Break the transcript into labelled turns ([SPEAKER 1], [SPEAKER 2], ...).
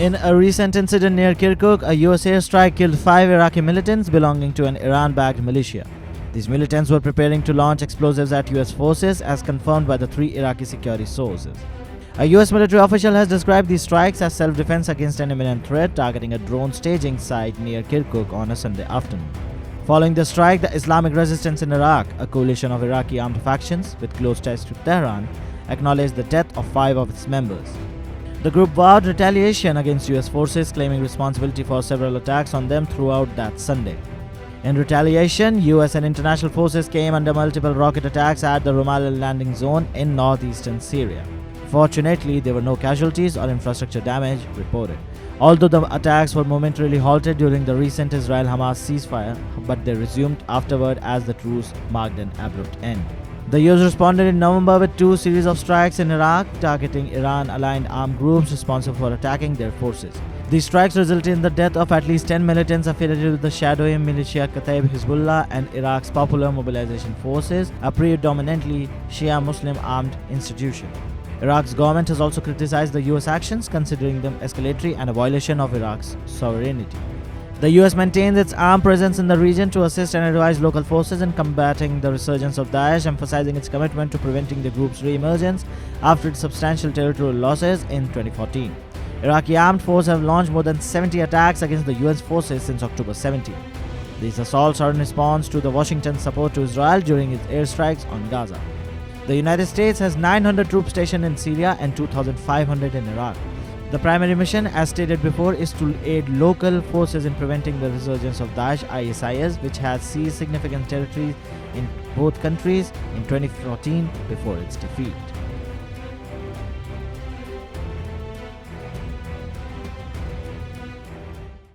[SPEAKER 1] In a recent incident near Kirkuk, a US airstrike killed 5 Iraqi militants belonging to an Iran-backed militia. These militants were preparing to launch explosives at US forces, as confirmed by the 3 Iraqi security sources. A US military official has described these strikes as self-defense against an imminent threat, targeting a drone staging site near Kirkuk on a Sunday afternoon. Following the strike, the Islamic Resistance in Iraq, a coalition of Iraqi armed factions with close ties to Tehran, acknowledged the death of 5 of its members. The group vowed retaliation against US forces, claiming responsibility for several attacks on them throughout that Sunday. In retaliation, US and international forces came under multiple rocket attacks at the Rumallah landing zone in northeastern Syria. Fortunately, there were no casualties or infrastructure damage reported, although the attacks were momentarily halted during the recent Israel-Hamas ceasefire, but they resumed afterward as the truce marked an abrupt end. The US responded in November with 2 series of strikes in Iraq, targeting Iran-aligned armed groups responsible for attacking their forces. These strikes resulted in the death of at least 10 militants affiliated with the shadowy militia Kataib Hezbollah and Iraq's Popular Mobilization Forces, a predominantly Shia Muslim armed institution. Iraq's government has also criticized the US actions, considering them escalatory and a violation of Iraq's sovereignty. The US maintains its armed presence in the region to assist and advise local forces in combating the resurgence of Daesh, emphasizing its commitment to preventing the group's re-emergence after its substantial territorial losses in 2014. Iraqi armed forces have launched more than 70 attacks against the US forces since October 17. These assaults are in response to the Washington's support to Israel during its airstrikes on Gaza. The United States has 900 troops stationed in Syria and 2,500 in Iraq. The primary mission, as stated before, is to aid local forces in preventing the resurgence of Daesh ISIS, which has seized significant territories in both countries in 2014 before its defeat.